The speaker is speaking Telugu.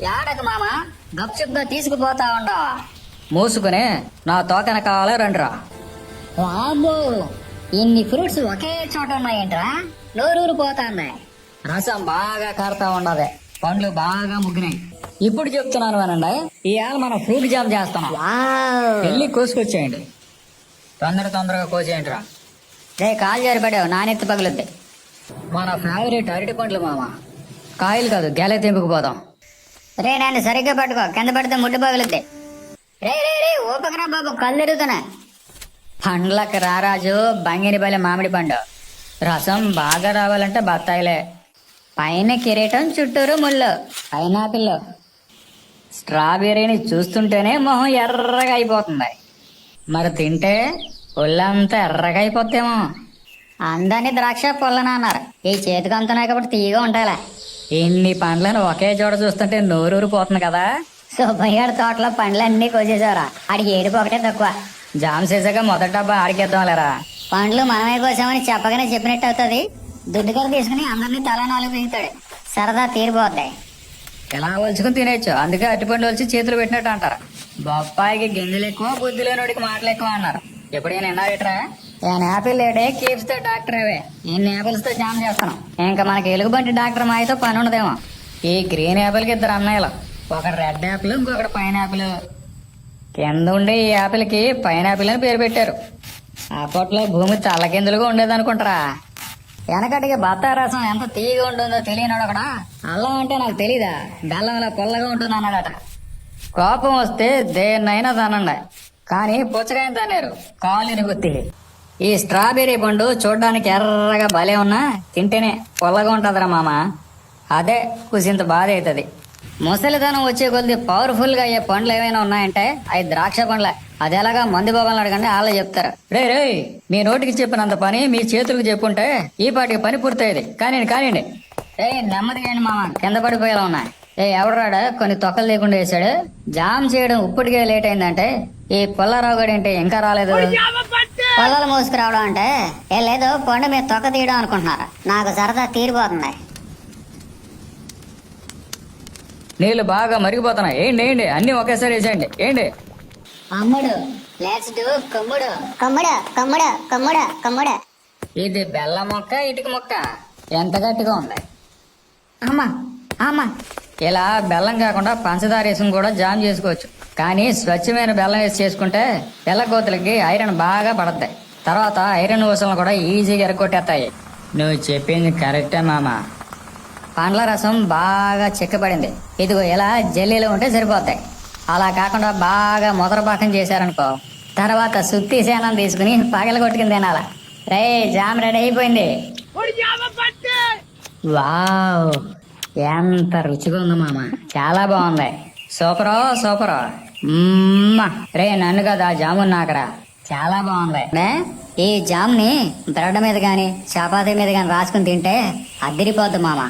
ఏడకు మామ గప్చుప్గా తీసుకుపోతా ఉండవా? మూసుకుని నా తోకన కావాలా రండిరా. వామ్మో, ఇన్ని ఫ్రూట్స్ ఒకే చోట ఉన్నాయేంట్రా? నోరూరు పోతాంది. రసం బాగా కారుతా ఉండదు, పండ్లు బాగా ముగ్గినాయి. ఇప్పుడు చెప్తున్నాను అనండి, ఇవాళ మనం ఫ్రూట్ జామ్ చేస్తున్నాం. వెళ్ళి కోసుకొచ్చేయండి, తొందరగా కోసేయండి రా. రే కాలు జారి పడావు, నానెత్తి పగులుద్ది. మన ఫేవరెట్ అరటి పండ్లు మామ. కాయలు కాదు, గెల తెంపుకుపోదాం. రే నాన్న సరిగ్గా పట్టుకో, కింద పడితే ముడ్డు పగులుద్ది. రే రే రే ఓపకరా బాబు, కళ్ళు ఎరుగుతున్నా. పండ్లకు రారాజు బంగిని బలి మామిడి పండు. రసం బాగా రావాలంటే బత్తాయిలే. పైన కిరీటం, చుట్టూరు ముళ్ళు. పైనాపిల్. స్ట్రాబెర్రీని చూస్తుంటేనే మొహం ఎర్రగా అయిపోతుంది, మరి తింటే ఒళ్ళంతా ఎర్రగా అయిపోతేమో. అందరినీ ద్రాక్ష పొల్లన అన్నారు. ఈ చేతికి అంతున్నాయి కాబట్టి తీయగా ఉంటాయిలా. ఇన్ని పండ్లను ఒకే చోట చూస్తుంటే నోరూరిపోతుంది కదా. సుబ్బయ్యాడు తోటలో పండ్లన్నీ కోసేసారా, ఆడికి ఏడుపు ఒకటే తక్కువ. జామ్ చేసాక మొదటి డబ్బా ఆడికేద్దాం లేరా. పండ్లు మనమే కోసామని చెప్పగానే చెప్పినట్టు అవుతుంది. దుడ్డుకర తీసుకుని అందరినీ తల నాలుగు పీకుతాడు, సరదా తీరిపోద్ది. ఎలా ఒలుచుకుని తినేయచ్చు, అందుకే అరటిపండు ఒలిచి చేతులు పెట్టినట్టు అంటారు. బొప్పాయికి గింజలు ఎక్కువ, బుద్ధి లేనోడికి మాటలు ఎక్కువ అన్నారు. ఎప్పుడైనా విన్నారేట్రా? Apple a day keeps the doctor away. ఎన్ని యాపిల్స్ తో జామ్ చేస్తున్నాం. ఇంకా మనకి ఎలుగుబంటి డాక్టర్ మాయతో పని ఉండదేమో. ఈ గ్రీన్ యాపిల్ కి ఇద్దరు అన్నయ్యలు, ఒకటి రెడ్ యాపిల్, ఇంకొకటి పైనాపిల్. కింద ఉండే ఈ యాపిల్ కి పైనాపిల్ అని పేరు పెట్టారు. అప్పట్లో భూమి చల్లకిందులుగా ఉండేదనుకుంటారా. వెనకటికి బత్తాయి రసం ఎంత తీయగా ఉంటుందో తెలియనాడు అక్కడ. అల్లం అంటే నాకు తెలీదా, బెల్లంలో పొల్లగా ఉంటుంది అన్నాడట. కోపం వస్తే దేన్నైనా తనండి, కానీ పుచ్చకాయని తన్నారు కాలిని గుత్తి. ఈ స్ట్రాబెర్రీ పండు చూడ్డానికి ఎర్రగా భలే ఉన్నా తింటేనే పొల్లగా ఉంటుందిరా మామ. అదే కుసింత బాధ అవుతుంది. ముసలితనం వచ్చే కొద్ది పవర్ఫుల్ గా అయ్యే పండ్లు ఏమైనా ఉన్నాయంటే అవి ద్రాక్ష పండ్లే. అది ఎలాగా మంది బాబాలు అడగండి, వాళ్ళే చెప్తారు. రే రే, మీ నోటికి చెప్పినంత పని మీ చేతులకు చెప్పుంటే ఈ పాటికి పని పూర్తయ్యేది. కానివ్వండి. నెమ్మదిగా మామ, కింద పడిపోయేలా ఉన్నాయి. ఎవడరాడు కొన్ని తొక్కలు లేకుండా వేసాడు. జామ్ చేయడం ఇప్పటికే లేట్ అయిందంటే ఈ పుల్లారావు గడి ఏంటి ఇంకా రాలేదు. పొలాలు మోసుకురావడం అంటే లేదు, పండు మీద తొక్క తీయడం అనుకుంటున్నారు. నాకు సరదా తీరిపోతుంది. నీళ్లు బాగా మరిగిపోతున్నాయి. ఏంటి అన్ని ఒకేసారి వేసేయండి. ఏంటి అమ్ముడు, లెట్స్ డు కమ్ముడు. కమ్ముడు కమ్ముడు కమ్ముడు కమ్ముడు. ఇది బెల్లం మొక్క, ఇటుక మొక్క. ఎంత గట్టిగా ఉంది. అమ్మా ఇలా బెల్లం కాకుండా పంచదార వేసుకుని కూడా జామ్ చేసుకోవచ్చు. కానీ స్వచ్ఛమైన బెల్లం వేసి చేసుకుంటే తెల్లగోతులకి ఐరన్ బాగా పడతాయి. తర్వాత ఐరన్ ఊసలను కూడా ఈజీగా ఎరగొట్టేస్తాయి. నువ్వు చెప్పింది కరెక్టే మామ. పండ్ల రసం బాగా చిక్కబడింది. ఇదిగో ఇలా జల్లీలో ఉంటే సరిపోతాయి. అలా కాకుండా బాగా ముదరపాకం చేశారనుకో, తర్వాత సుత్తి సేనం తీసుకుని పగల కొట్టుకుని తినాలా. రే జామ్ రెడీ అయిపోయింది. వావ్, ఎంత రుచిగా ఉంది మామ, చాలా బాగుంది. సూపర్. రే నన్ను కదా జామున్ నాకరా, చాలా బాగుంది. ఈ జామ్ ని బ్రెడ్ మీద గాని చపాతీ మీద గాని రాసుకుని తింటే అదిరిపోద్ది మామ.